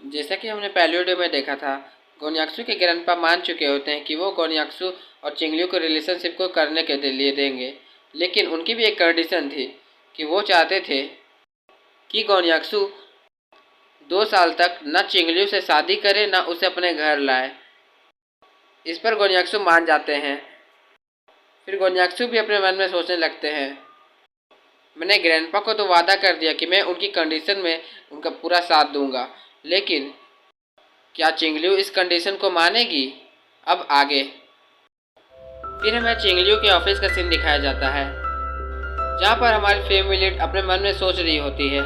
जैसा कि हमने पहले वीडियो में देखा था, गोन्याक्सू के ग्रैंडपा मान चुके होते हैं कि वो गोन्याक्सू और चिंगलिू को रिलेशनशिप को करने के लिए देंगे, लेकिन उनकी भी एक कंडीशन थी कि वो चाहते थे कि गोन्याक्सू 2 साल तक न चिंगलिू से शादी करे न उसे अपने घर लाए। इस पर गोन्याक्सू मान जाते हैं। फिर गोन्याक्सू भी अपने मन में सोचने लगते हैं, मैंने ग्रैंडपा को तो वादा कर दिया कि मैं उनकी कंडीशन में उनका पूरा साथ दूंगा, लेकिन क्या चिंगलिू इस कंडीशन को मानेगी? अब आगे फिर हमें चिंगलिू के ऑफिस का सीन दिखाया जाता है, जहाँ पर हमारी फैमिली अपने मन में सोच रही होती है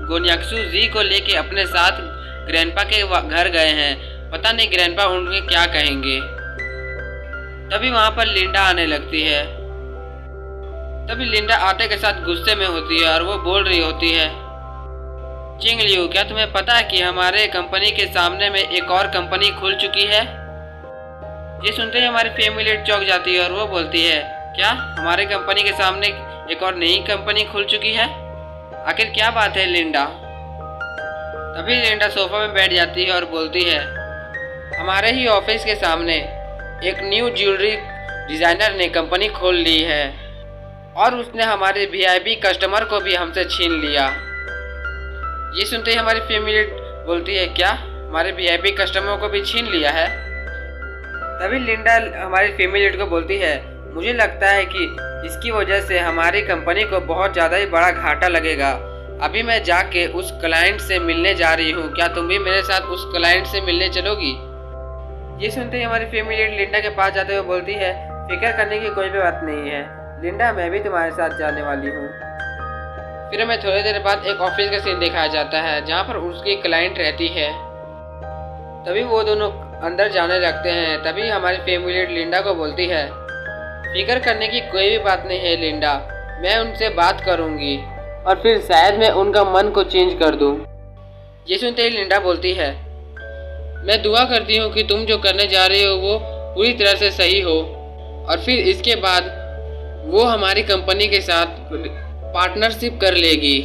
गोन्याक्सू जी को लेके अपने साथ ग्रैंडपा के घर गए हैं, पता नहीं ग्रैंडपा उनके क्या कहेंगे। तभी वहाँ पर लिंडा आने लगती है। तभी लिंडा आते के साथ गुस्से में होती है और वो बोल रही होती है, चिंगलिू क्या तुम्हें पता है कि हमारे कंपनी के सामने में एक और कंपनी खुल चुकी है? ये सुनते ही हमारी फैमिली चौंक जाती है और वो बोलती है, क्या हमारे कंपनी के सामने एक और नई कंपनी खुल चुकी है? आखिर क्या बात है लिंडा? तभी लिंडा सोफा में बैठ जाती है और बोलती है, हमारे ही ऑफिस के सामने एक न्यू ज्वेलरी डिज़ाइनर ने कंपनी खोल ली है और उसने हमारे वीआईपी कस्टमर को भी हमसे छीन लिया। ये सुनते ही हमारी फैमिली बोलती है, क्या हमारे वीआईपी कस्टमर को भी छीन लिया है? तभी लिंडा हमारी फैमिली को बोलती है, मुझे लगता है कि इसकी वजह से हमारी कंपनी को बहुत ज़्यादा ही बड़ा घाटा लगेगा। अभी मैं जाके उस क्लाइंट से मिलने जा रही हूँ, क्या तुम भी मेरे साथ उस क्लाइंट से मिलने चलोगी? ये सुनते ही हमारी फैमिली लिंडा के पास जाते हुए बोलती है, फिक्र करने की कोई भी बात नहीं है लिंडा, मैं भी तुम्हारे साथ जाने वाली हूँ। फिर हमें थोड़ी देर बाद एक ऑफिस का सीन दिखाया जाता है, जहाँ पर उसकी क्लाइंट रहती है। तभी वो दोनों अंदर जाने लगते हैं। तभी हमारी फैमिली लिंडा को बोलती है, फिक्र करने की कोई भी बात नहीं है लिंडा, मैं उनसे बात करूँगी और फिर शायद मैं उनका मन को चेंज कर दूँ। ये सुनते ही लिंडा बोलती है, मैं दुआ करती हूँ कि तुम जो करने जा रहे हो वो पूरी तरह से सही हो और फिर इसके बाद वो हमारी कंपनी के साथ पार्टनरशिप कर लेगी,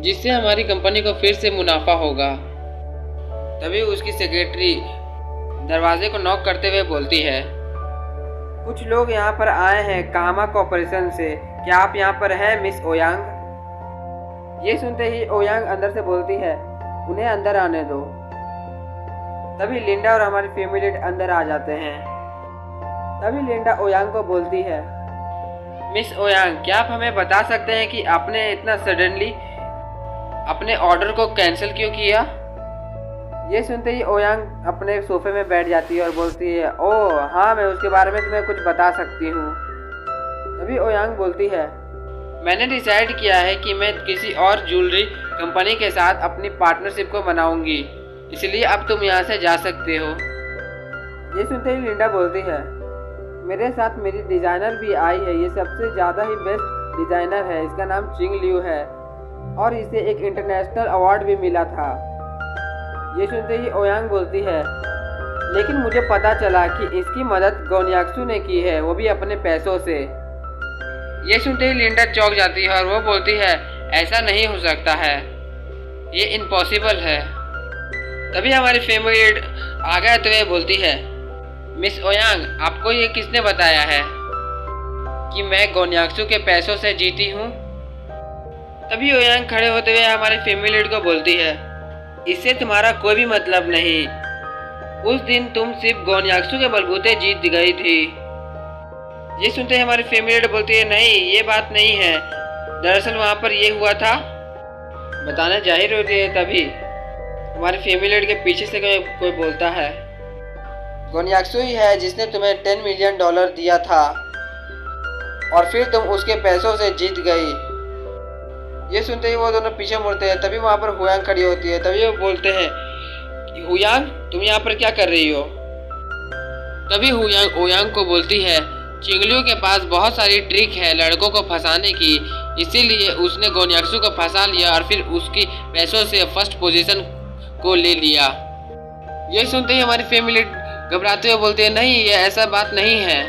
जिससे हमारी कंपनी को फिर से मुनाफा होगा। तभी उसकी सेक्रेटरी दरवाजे को नॉक करते हुए बोलती है, कुछ लोग यहाँ पर आए हैं कामा कॉर्पोरेशन से, क्या आप यहाँ पर हैं मिस ओयांग? ये सुनते ही ओयांग अंदर से बोलती है, उन्हें अंदर आने दो। तभी लिंडा और हमारी फैमिली अंदर आ जाते हैं। तभी लिंडा ओयांग को बोलती है, मिस ओयांग क्या आप हमें बता सकते हैं कि आपने इतना सडनली अपने ऑर्डर को कैंसिल क्यों किया? ये सुनते ही ओयांग अपने सोफे में बैठ जाती है और बोलती है, ओह हाँ, मैं उसके बारे में तुम्हें कुछ बता सकती हूँ। तभी ओयांग बोलती है, मैंने डिसाइड किया है कि मैं किसी और ज्वेलरी कंपनी के साथ अपनी पार्टनरशिप को बनाऊंगी, इसलिए अब तुम यहाँ से जा सकते हो। ये सुनते ही लिंडा बोलती है, मेरे साथ मेरी डिज़ाइनर भी आई है, ये सबसे ज़्यादा ही बेस्ट डिज़ाइनर है, इसका नाम चिंगलिू है और इसे एक इंटरनेशनल अवार्ड भी मिला था। ये सुनते ही ओयांग बोलती है, लेकिन मुझे पता चला कि इसकी मदद गोन्याक्सू ने की है, वो भी अपने पैसों से। ये सुनते ही लिंडा चौंक जाती है और वो बोलती है, ऐसा नहीं हो सकता है, ये इम्पॉसिबल है। तभी हमारी फैमिली आगे आते हुए बोलती है, मिस ओयांग आपको ये किसने बताया है कि मैं गोन्याक्सू के पैसों से जीती हूँ? तभी ओयांग खड़े होते हुए हमारी फैमिली को बोलती है, इससे तुम्हारा कोई भी मतलब नहीं, उस दिन तुम सिर्फ गोन्याक्सू के बलबूते जीत गई थी। ये सुनते ही हमारी फैमिली बोलती है, नहीं ये बात नहीं है, दरअसल वहाँ पर ये हुआ था, बताने जाहिर होती है। तभी हमारी फैमिली के पीछे से कोई बोलता है, गोन्याक्सू ही है जिसने तुम्हें $10 मिलियन दिया था और फिर तुम उसके पैसों से जीत गई। ये सुनते ही वो दोनों पीछे मुड़ते हैं। तभी वहाँ पर हुयांग खड़ी होती है। तभी वो बोलते हैं, हुयांग तुम यहाँ पर क्या कर रही हो? तभी हुयांग ओयांग को बोलती है, चिंगलिू के पास बहुत सारी ट्रिक है लड़कों को फंसाने की, इसीलिए उसने गोन्याक्सू को फंसा लिया और फिर उसकी पैसों से फर्स्ट पोजीशन को ले लिया। ये सुनते ही हमारी फैमिली घबराते हुए बोलते हैं, नहीं ये ऐसा बात नहीं है,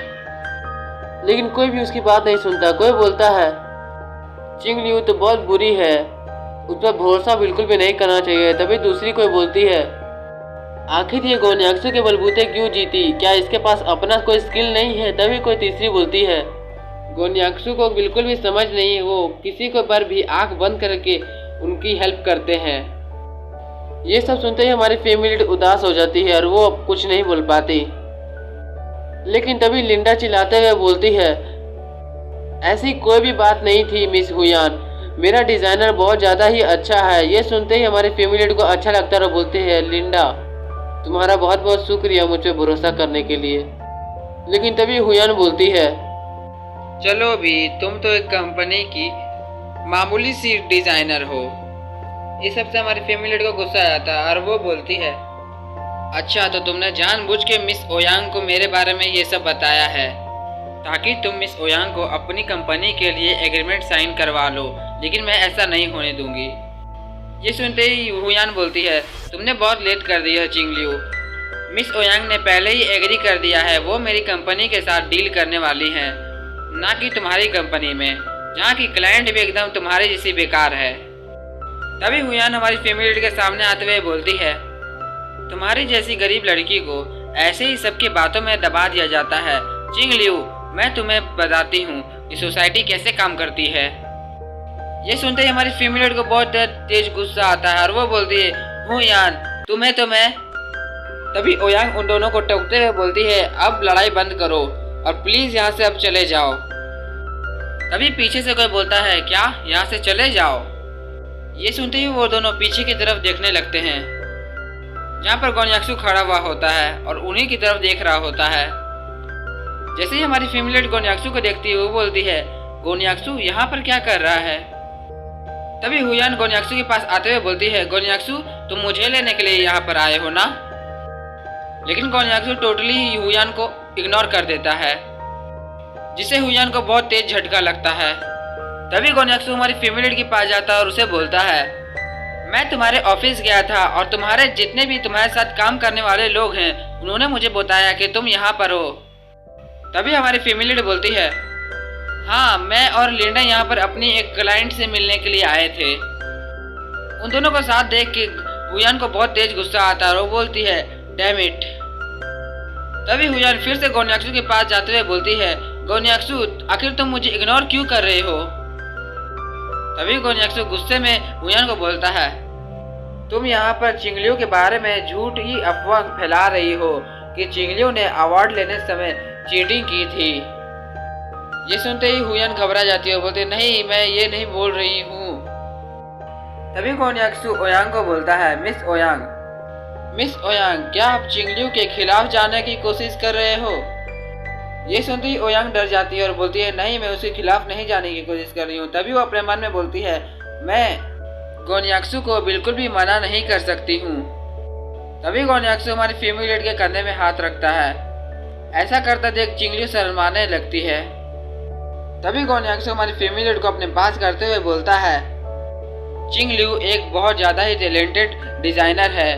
लेकिन कोई भी उसकी बात नहीं सुनता। कोई बोलता है, चिंगलिू तो बहुत बुरी है, उस पर भरोसा बिल्कुल भी नहीं करना चाहिए। तभी दूसरी कोई बोलती है, आखिर ये गोन्याक्सू के बलबूते क्यों जीती, क्या इसके पास अपना कोई स्किल नहीं है। तभी कोई तीसरी बोलती है, गोन्याक्सू को बिल्कुल भी समझ नहीं है, वो किसी को पर भी आंख बंद करके उनकी हेल्प करते हैं। ये सब सुनते ही हमारी फैमिली उदास हो जाती है और वो अब कुछ नहीं बोल पाती। लेकिन तभी लिंडा चिल्लाते हुए बोलती है, ऐसी कोई भी बात नहीं थी मिस हुयान, मेरा डिज़ाइनर बहुत ज़्यादा ही अच्छा है। ये सुनते ही हमारी फैमिली को अच्छा लगता है और बोलती है, लिंडा तुम्हारा बहुत बहुत शुक्रिया मुझ पर भरोसा करने के लिए। लेकिन तभी हुयान बोलती है, चलो भी, तुम तो एक कंपनी की मामूली सी डिज़ाइनर हो। इस सबसे हमारी फैमिली को गुस्सा आ जाता है और वो बोलती है, अच्छा तो तुमने जानबूझ के मिस ओयांग को मेरे बारे में ये सब बताया है ताकि तुम मिस ओयांग को अपनी कंपनी के लिए एग्रीमेंट साइन करवा लो, लेकिन मैं ऐसा नहीं होने दूंगी। ये सुनते ही हुयान बोलती है, तुमने बहुत लेट कर दिया है चिंगलियू। मिस ओयांग ने पहले ही एग्री कर दिया है, वो मेरी कंपनी के साथ डील करने वाली हैं, ना कि तुम्हारी कंपनी में, जहाँ की क्लाइंट भी एकदम तुम्हारे जैसी बेकार है। तभी हुयान हमारी फैमिली के सामने आते हुए बोलती है, तुम्हारी जैसी गरीब लड़की को ऐसे ही सबकी बातों में दबा दिया जाता है। चिंगलियू, मैं तुम्हें बताती हूँ कि सोसाइटी कैसे काम करती है। ये सुनते ही हमारी फैमिली को बहुत तेज गुस्सा आता है और वो बोलती है, हुयान तुम्हें तो मैं। तभी ओयांग उन दोनों को टोकते हुए बोलती है, अब लड़ाई बंद करो और प्लीज यहाँ से अब चले जाओ। तभी पीछे से कोई बोलता है, क्या यहाँ से चले जाओ। ये सुनते ही वो दोनों पीछे की तरफ देखने लगते हैं, जहाँ पर गोन्याक्सू खड़ा हुआ होता है और उन्हीं की तरफ देख रहा होता है। जैसे ही हमारी फैमिली गोन्याक्सू को देखती है, वो बोलती है, गोन्याक्सू यहाँ पर क्या कर रहा है। तभी हुयान गोन्याक्सू के पास आते हुए बोलती है, गोन्याक्सू तुम मुझे लेने के लिए यहाँ पर आए हो ना। लेकिन गोन्याक्सू टोटली हुयान को इग्नोर कर देता है, जिससे हुयान को बहुत तेज झटका लगता है। तभी गोन्याक्सू हमारी फैमिली के पास जाता है और उसे बोलता है, मैं तुम्हारे ऑफिस गया था और तुम्हारे जितने भी तुम्हारे साथ काम करने वाले लोग हैं उन्होंने मुझे बताया कि तुम यहाँ पर हो। तभी हमारी फैमिली बोलती है, हाँ मैं और लिंडा यहाँ पर अपनी एक क्लाइंट से मिलने के लिए आए थे। उन दोनों को साथ देख के हुयान को बहुत तेज गुस्सा आता है और वो बोलती है, डैम इट। तभी हुयान फिर से गोन्याक्सू के पास जाते हुए बोलती है, गोन्याक्सू आखिर तुम मुझे इग्नोर क्यों कर रहे हो। तभी गोन्याक्सू गुस्से में हुयान को बोलता है, तुम यहाँ पर चिंगलियू के बारे में झूठ ही अफवाह फैला रही हो कि चिंगलियू ने अवार्ड लेने समय चीटिंग की थी। ये सुनते ही हुयान घबरा जाती है और बोलती है, नहीं मैं ये नहीं बोल रही हूँ। तभी गोन्याक्सू ओयांग को बोलता है, मिस ओयांग क्या आप चिंगलियू के खिलाफ जाने की कोशिश कर रहे हो। ये सुनते ही ओयांग डर जाती है और बोलती है, नहीं मैं उसके खिलाफ नहीं जाने की कोशिश कर रही हूँ। तभी वो अपने मन में बोलती है, मैं गोन्याक्सू को बिल्कुल भी मना नहीं कर सकती हूँ। तभी गोन्याक्सू हमारी फैमिली के कंधे में हाथ रखता है। ऐसा करता देख चिंगलियू शर्माने लगती है। तभी गोन्याक्सू हमारी फैमिली को अपने पास करते हुए बोलता है, चिंगलियू एक बहुत ज़्यादा ही टैलेंटेड डिज़ाइनर है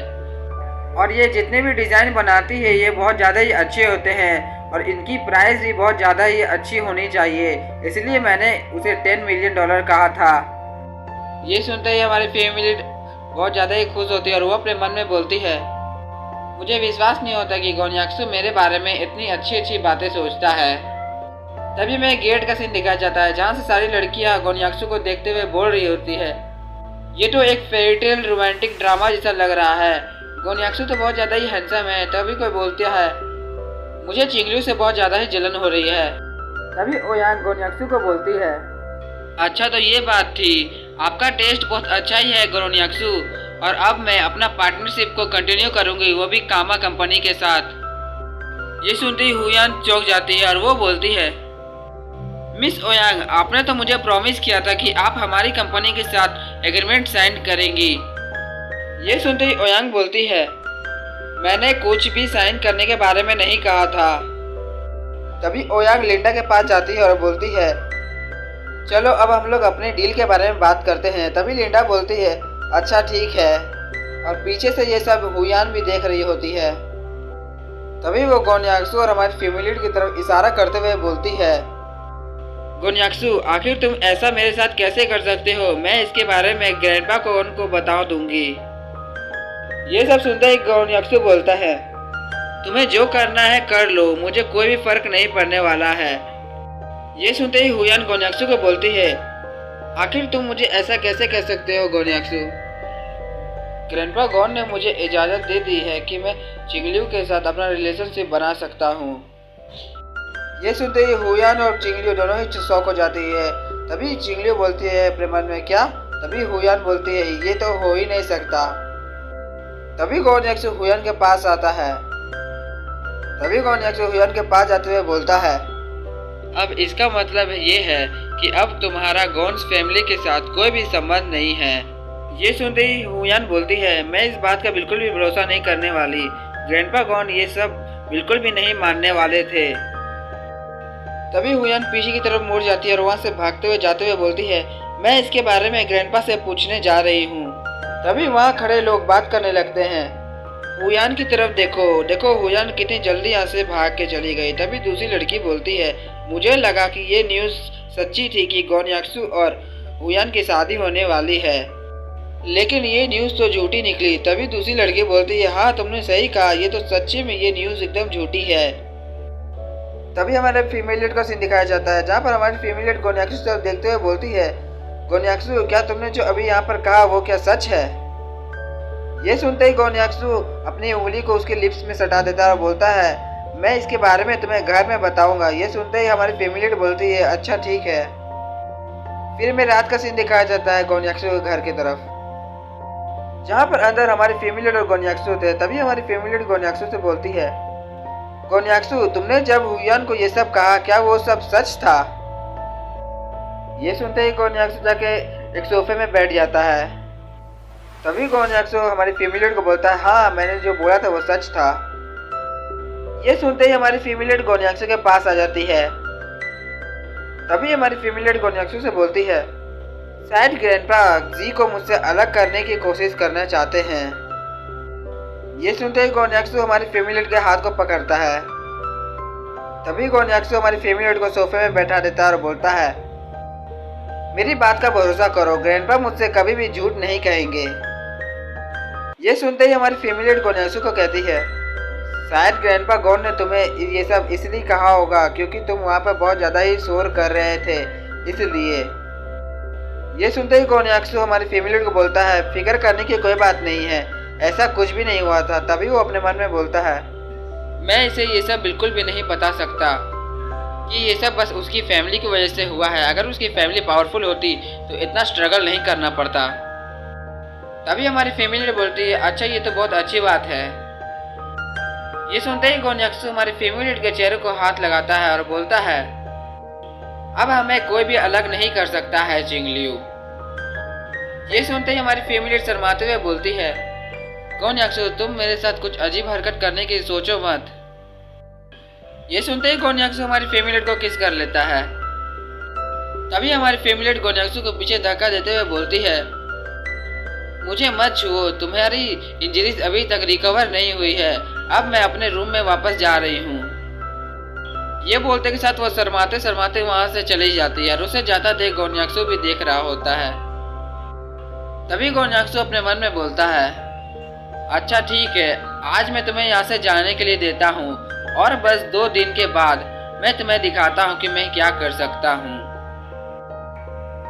और ये जितने भी डिज़ाइन बनाती है ये बहुत ज़्यादा ही अच्छे होते हैं और इनकी प्राइस भी बहुत ज़्यादा ही अच्छी होनी चाहिए, इसलिए मैंने उसे $10 मिलियन कहा था। ये सुनते ही हमारी फैमिली बहुत ज़्यादा ही खुश होती है और वो अपने मन में बोलती है, मुझे विश्वास नहीं होता कि गोन्याक्सू मेरे बारे में इतनी अच्छी अच्छी बातें सोचता है। तभी मैं गेट का सीन दिखाया जाता है, जहाँ से सारी लड़कियाँ गोन्याक्सू को देखते हुए बोल रही होती है, ये तो एक फेयरीटेल रोमांटिक ड्रामा जैसा लग रहा है, गोन्याक्सू तो बहुत ज़्यादा ही हैंडसम है। तभी कोई बोलता है, मुझे चिंगलियू से बहुत ज़्यादा ही जलन हो रही है। तभी ओयांग गोन्याक्सू को बोलती है, अच्छा तो ये बात थी, आपका टेस्ट बहुत अच्छा ही है गोन्याक्सू, और अब मैं अपना पार्टनरशिप को कंटिन्यू करूंगी, वो भी कामा कंपनी के साथ। ये सुनते ही हुयान चौंक जाती है और वो बोलती है, मिस ओयांग आपने तो मुझे प्रॉमिस किया था कि आप हमारी कंपनी के साथ एग्रीमेंट साइन करेंगी। ये सुनते ही ओयांग बोलती है, मैंने कुछ भी साइन करने के बारे में नहीं कहा था। तभी ओयांग लिंडा के पास जाती है और बोलती है, चलो अब हम लोग अपने डील के बारे में बात करते हैं। तभी लिंडा बोलती है, अच्छा ठीक है, और पीछे से ये सब हुयान भी देख रही होती है। तभी वो गोन्याक्सू और हमारी फैमिली की तरफ इशारा करते हुए बोलती है, गोन्याक्सु, आखिर तुम ऐसा मेरे साथ कैसे कर सकते हो? मैं इसके बारे में ग्रैंडपा को उनको बता दूंगी। ये सब सुनते ही गोन्याक्सु बोलता है, तुम्हें जो करना है कर लो, मुझे कोई भी फर्क नहीं पड़ने वाला है। ये सुनते ही हुयान गोन्याक्सु को बोलती है, आखिर तुम मुझे ऐसा कैसे कह सकते हो गोन्याक्सु? ग्रैंडपा गॉन ने मुझे इजाज़त दे दी है कि मैं चिंगलियू के साथ अपना रिलेशनशिप बना सकता हूँ। ये सुनते ही हुयान और चिंगलियू दोनों ही शॉक हो जाती है। तभी चिंगलियू बोलती है अपने मन में, क्या? तभी हुयान बोलती है, ये तो हो ही नहीं सकता। तभी गोन्याक्सु हुयान के पास आता है। तभी गोन्याक्सु हुयान के पास जाते हुए बोलता है, अब इसका मतलब ये है कि अब तुम्हारा गॉन्स फैमिली के साथ कोई भी संबंध नहीं है। ये सुनते ही हुयान बोलती है, मैं इस बात का बिल्कुल भी भरोसा नहीं करने वाली। ग्रैंडपा गॉन ये सब बिल्कुल भी नहीं मानने वाले थे। तभी हुयान पीछे की तरफ मुड़ जाती है और वहाँ से भागते हुए जाते हुए बोलती है, मैं इसके बारे में ग्रैंडपा से पूछने जा रही हूँ। तभी वहाँ खड़े लोग बात करने लगते हैं, हुयान की तरफ देखो, देखो हुयान कितनी जल्दी यहाँ से भाग के चली गई। तभी दूसरी लड़की बोलती है, मुझे लगा कि ये न्यूज़ सच्ची थी कि गोन्याक्सु और हुयान की शादी होने वाली है, लेकिन ये न्यूज़ तो झूठी निकली। तभी दूसरी लड़की बोलती है, हाँ तुमने सही कहा, ये तो सच्ची में ये न्यूज़ एकदम झूठी है। तभी हमारे फीमेल लीड का सीन दिखाया जाता है, जहाँ पर हमारी फीमेल लीड गोन्याक्सु से देखते हुए बोलती है, गोन्याक्सु क्या तुमने जो अभी यहाँ पर कहा वो क्या सच है? ये सुनते ही गोन्याक्सु अपनी उंगली को उसके लिप्स में सटा देता है और बोलता है, मैं इसके बारे में तुम्हें घर में बताऊंगा। ये सुनते ही हमारी फीमेल लीड बोलती है, अच्छा ठीक है। फिर में रात का सीन दिखाया जाता है गोन्याक्सु के घर की तरफ, जहाँ पर अंदर हमारी फीमेल लीड और गोन्याक्सु थे। तभी हमारी फीमेल लीड गोन्याक्सु से बोलती है, गोन्याक्सु तुमने जब हुयान को ये सब कहा, क्या वो सब सच था? ये सुनते ही गोन्याक्सु जाके एक सोफे में बैठ जाता है। तभी गोन्याक्सु हमारी फीमेल लीड को बोलता है, हाँ मैंने जो बोला था वो सच था। ये सुनते ही हमारी फीमेल लीड गोन्याक्सु के पास आ जाती है। तभी हमारी फीमेल लीड गोन्याक्सु से बोलती है, शायद ग्रैंडपा जी को मुझसे अलग करने की कोशिश करना चाहते हैं। ये सुनते ही गोन्याक्सु हमारी फीमेल लीड के हाथ को पकड़ता है। तभी गोन्याक्सु हमारी फीमेल लीड को सोफे में बैठा देता है और बोलता है, मेरी बात का भरोसा करो, ग्रैंडपा मुझसे कभी भी झूठ नहीं कहेंगे। ये सुनते ही हमारी फीमेल लीड गोन्याक्सु को कहती है, शायद ग्रैंडपा गॉन ने तुम्हें ये सब इसलिए कहा होगा क्योंकि तुम वहाँ पर बहुत ज़्यादा ही शोर कर रहे थे, इसलिए। ये सुनते ही गोन्याक्सु हमारी फीमेल लीड को बोलता है, फिक्र करने की कोई बात नहीं है, ऐसा कुछ भी नहीं हुआ था। तभी वो अपने मन में बोलता है, मैं इसे ये सब बिल्कुल भी नहीं बता सकता कि ये सब बस उसकी फैमिली की वजह से हुआ है। अगर उसकी फैमिली पावरफुल होती तो इतना स्ट्रगल नहीं करना पड़ता। तभी हमारी फैमिली बोलती है, अच्छा ये तो बहुत अच्छी बात है। ये सुनते ही गोन्याक्सु हमारी फैमिली के चेहरे को हाथ लगाता है और बोलता है, अब हमें कोई भी अलग नहीं कर सकता है चिंगलियू। ये सुनते ही हमारी फैमिली शर्माते हुए बोलती है, गोन्याक्सु तुम मेरे साथ कुछ अजीब हरकत करने की सोचो मत। ये सुनते ही गोन्याक्सु हमारी फैमिली को किस कर लेता है। तभी हमारी फैमिली गोन्याक्सु को पीछे धक्का देते हुए बोलती है, मुझे मत छुओ, तुम्हारी इंजरीज अभी तक रिकवर नहीं हुई है, अब मैं अपने रूम में वापस जा रही हूँ। ये बोलते के साथ वो शर्माते शर्माते वहाँ से चली जाती है और उसे जाता देख गोन्याक्सु भी देख रहा होता है। तभी गोन्याक्सु अपने मन में बोलता है, अच्छा ठीक है, आज मैं तुम्हें यहाँ से जाने के लिए देता हूँ और बस 2 दिन के बाद मैं तुम्हें दिखाता हूँ कि मैं क्या कर सकता हूँ।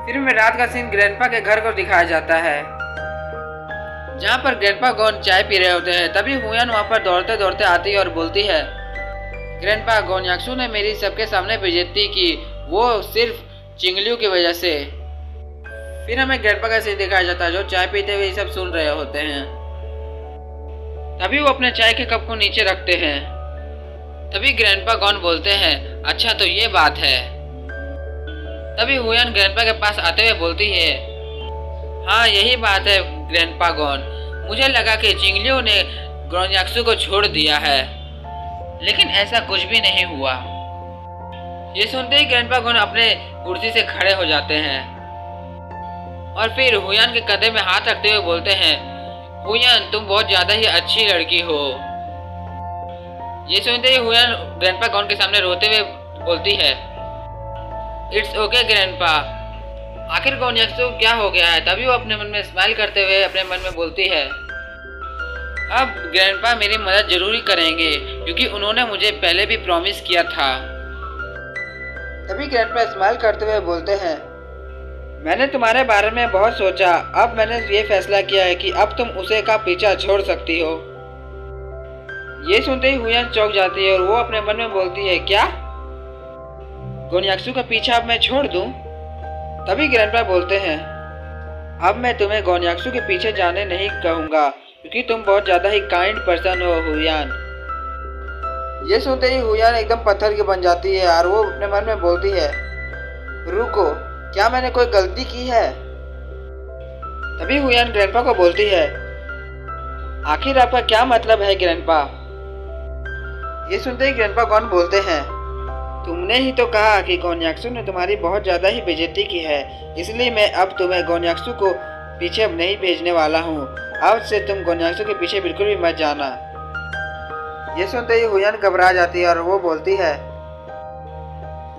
फिर में रात का सीन ग्रैंडपा के घर को दिखाया जाता है, जहाँ पर ग्रैंडपा गॉन चाय पी रहे होते हैं। तभी हुयान वहाँ पर दौड़ते दौड़ते आती है और बोलती है, ग्रैंडपा गोन्याक्सु ने मेरी सबके सामने बेइज्जती की, वो सिर्फ चिंगलियू की वजह से। फिर हमें ग्रैंडपा का सीन दिखाया जाता है, जो चाय पीते हुए सब सुन रहे होते हैं। तभी वो अपने चाय के कप को नीचे रखते हैं। तभी ग्रैंडपा गॉन बोलते हैं, अच्छा तो ये बात है। तभी हुयान ग्रैंडपा के पास आते हुए बोलती है, हाँ यही बात है ग्रैंडपा गॉन, मुझे लगा कि चिंगलियू ने गोन्याक्सु को छोड़ दिया है, लेकिन ऐसा कुछ भी नहीं हुआ। ये सुनते ही ग्रैंडपा गॉन अपने कुर्सी से खड़े हो जाते हैं और फिर हुयान के कंधे में हाथ रखते हुए बोलते हैं, हुयान तुम बहुत ज्यादा ही अच्छी लड़की हो। ये सुनते ही हुयान ग्रैंडपा गॉन के सामने रोते हुए बोलती है, इट्स ओके ग्रैंडपा। आखिर गोन्याक्सु क्या हो गया है? तभी वो अपने मन में स्माइल करते हुए अपने मन में बोलती है, अब ग्रैंडपा मेरी मदद जरूरी करेंगे क्योंकि उन्होंने मुझे पहले भी प्रॉमिस किया था। तभी ग्रैंडपा स्माइल करते हुए बोलते हैं, मैंने तुम्हारे बारे में बहुत सोचा, अब मैंने ये फैसला किया है कि अब तुम उसे का पीछा छोड़ सकती हो। ये सुनते ही हुयान चौंक जाती है और वो अपने मन में बोलती है, क्या गोन्याक्सु का पीछा अब मैं छोड़ दूं? तभी ग्रैंडपा बोलते हैं, अब मैं तुम्हें गोन्याक्सु के पीछे जाने नहीं कहूंगा क्योंकि तुम बहुत ज्यादा ही काइंड पर्सन हो हुयान। ये सुनते ही हुयान एकदम पत्थर की बन जाती है और वो अपने मन में बोलती है, रुको, क्या मैंने कोई गलती की है? तभी हुयान ग्रैंडपा को बोलती है, आखिर आपका क्या मतलब है ग्रैंडपा? ये सुनते ही ग्रैंडपा गॉन बोलते हैं, तुमने ही तो कहा कि गोन्याक्सु ने तुम्हारी बहुत ज्यादा ही बेइज्जती की है, इसलिए मैं अब तुम्हें गोन्याक्सु को पीछे अब नहीं भेजने वाला हूँ। अब से तुम गोन्याक्सु के पीछे बिल्कुल भी मत जाना। ये सुनते ही हुयान घबरा जाती है और वो बोलती है,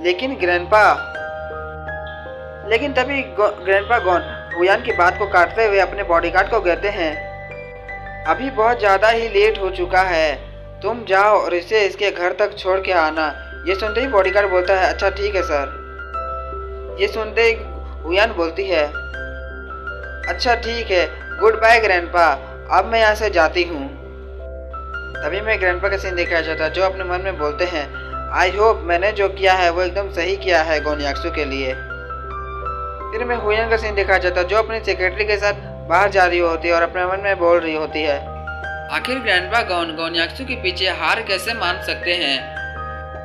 लेकिन ग्रैंडपा। लेकिन तभी ग्रैंडपा गॉन हुयान की बात को काटते हुए अपने बॉडीगार्ड को कहते हैं, अभी बहुत ज़्यादा ही लेट हो चुका है, तुम जाओ और इसे इसके घर तक छोड़ के आना। ये सुनते ही बॉडीगार्ड बोलता है, अच्छा ठीक है सर। ये सुनते ही हुयान बोलती है, अच्छा ठीक है, गुड बाय ग्रैंडपा, अब मैं यहाँ से जाती हूँ। तभी मैं ग्रैंडपा का सीन देखा जाता है जो अपने मन में बोलते हैं, आई होप मैंने जो किया है वो एकदम सही किया है गोन्याक्सु के लिए। फिर मैं हुयान का सीन देखा जाता है जो अपनी सेक्रेटरी के साथ बाहर जा रही होती है और अपने मन में बोल रही होती है, आखिर ग्रैंडपा गोन्याक्सु के पीछे हार कैसे मान सकते हैं?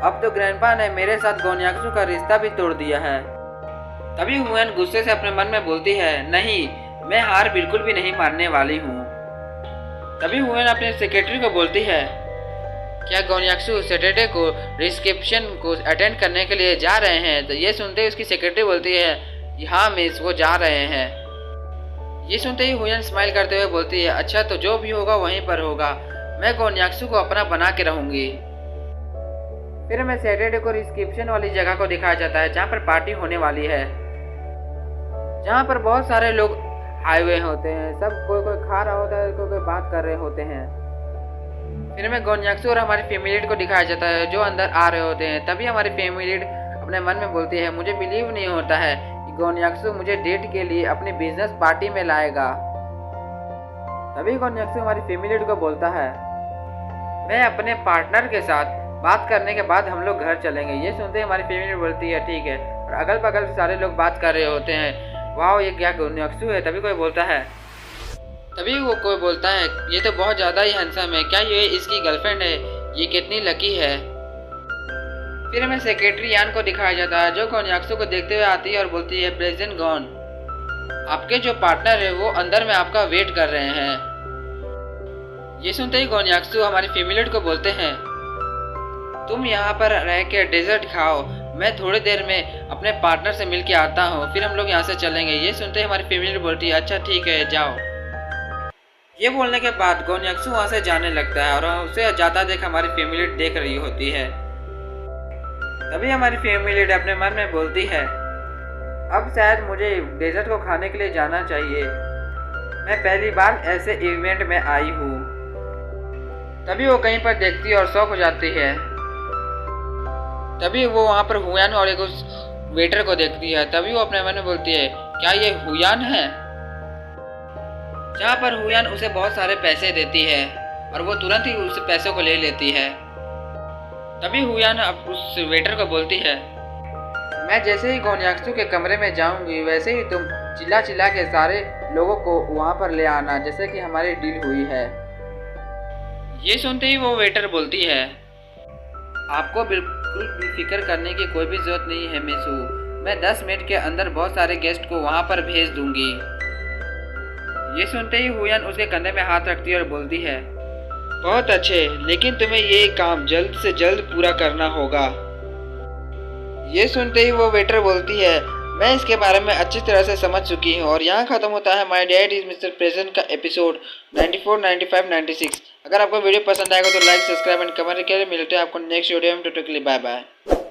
अब तो ग्रैंडपा ने मेरे साथ गोन्याक्सु का रिश्ता भी तोड़ दिया है। तभी हुयान गुस्से से अपने मन में बोलती है, नहीं, मैं हार बिल्कुल भी नहीं मानने वाली हूँ। तभी हुयान अपने सेक्रेटरी को बोलती है, क्या गोन्याक्सु सैटरडे को रिसेप्शन को अटेंड करने के लिए जा रहे हैं? तो ये सुनते ही उसकी सेक्रेटरी बोलती है, हाँ मिस, वो जा रहे हैं। ये सुनते ही हुयान स्माइल करते हुए बोलती है, अच्छा तो जो भी होगा वहीं पर होगा, मैं गोन्याक्सु को अपना बना के रहूंगी। फिर मैं सैटरडे को रिसेप्शन वाली जगह को दिखाया जाता है जहाँ पर पार्टी होने वाली है, जहाँ पर बहुत सारे लोग हाईवे होते हैं, सब कोई कोई खा रहा होता है, कोई कोई बात कर रहे होते हैं। फिर में गोन्याक्सु और हमारी फैमिली को दिखाया जाता है जो अंदर आ रहे होते हैं। तभी हमारी फैमिली अपने मन में बोलती है, मुझे बिलीव नहीं होता है कि गोन्याक्सु मुझे डेट के लिए अपनी बिजनेस पार्टी में लाएगा। तभी गोन्याक्सु हमारी फैमिली को बोलता है, मैं अपने पार्टनर के साथ बात करने के बाद हम लोग घर चलेंगे। ये सुनते ही हमारी फैमिली बोलती है, ठीक है। और अगल बगल सारे लोग बात कर रहे होते हैं, वाह ये क्या गोन्याक्सु है। तभी कोई बोलता है, तभी वो कोई बोलता है, ये तो बहुत ज़्यादा ही हैंडसम है, क्या ये इसकी गर्लफ्रेंड है? ये कितनी लकी है। फिर हमें सेक्रेटरी यान को दिखाया जाता है जो गोन्याक्सु को देखते हुए आती है और बोलती है, प्रेसिडेंट गॉन, आपके जो पार्टनर है वो अंदर में आपका वेट कर रहे हैं। ये सुनते ही गोन्याक्सु हमारी फैमिली को बोलते हैं, तुम यहाँ पर रह के डेजर्ट खाओ, मैं थोड़ी देर में अपने पार्टनर से मिल के आता हूँ, फिर हम लोग यहाँ से चलेंगे। ये सुनते ही हमारी फैमिली बोलती है, अच्छा ठीक है, जाओ। ये बोलने के बाद गोन्याक्सु वहाँ से जाने लगता है और उसे जाता देख हमारी फैमिली देख रही होती है। तभी हमारी फैमिली अपने मन में बोलती है, अब शायद मुझे डेजर्ट को खाने के लिए जाना चाहिए, मैं पहली बार ऐसे इवेंट में आई हूँ। तभी वो कहीं पर देखती और शॉक हो जाती है। तभी वो वहाँ पर हुयान और एक उस वेटर को देखती है। तभी वो अपने मन में बोलती है, क्या ये हुयान है? जहाँ पर हुयान उसे बहुत सारे पैसे देती है और वो तुरंत ही उस पैसों को ले लेती है। तभी हुयान अब उस वेटर को बोलती है, मैं जैसे ही गोन्याक्सु के कमरे में जाऊंगी वैसे ही तुम चिल्ला चिल्ला के सारे लोगों को वहाँ पर ले आना, जैसे कि हमारी डील हुई है। ये सुनते ही वो वेटर बोलती है, आपको बिल्कुल भी फिक्र करने की कोई भी जरूरत नहीं है मिसू, मैं 10 मिनट के अंदर बहुत सारे गेस्ट को वहाँ पर भेज दूंगी। ये सुनते ही हुयान उसके कंधे में हाथ रखती है और बोलती है, बहुत अच्छे, लेकिन तुम्हें ये काम जल्द से जल्द पूरा करना होगा। ये सुनते ही वो वेटर बोलती है, मैं इसके बारे में अच्छी तरह से समझ चुकी हूँ। और यहाँ खत्म होता है my dad is mister present का एपिसोड 94, 95, 96। अगर आपको वीडियो पसंद आएगा तो लाइक, सब्सक्राइब एंड कमेंट करें। मिलते हैं आपको नेक्स्ट वीडियो में। Totally bye bye.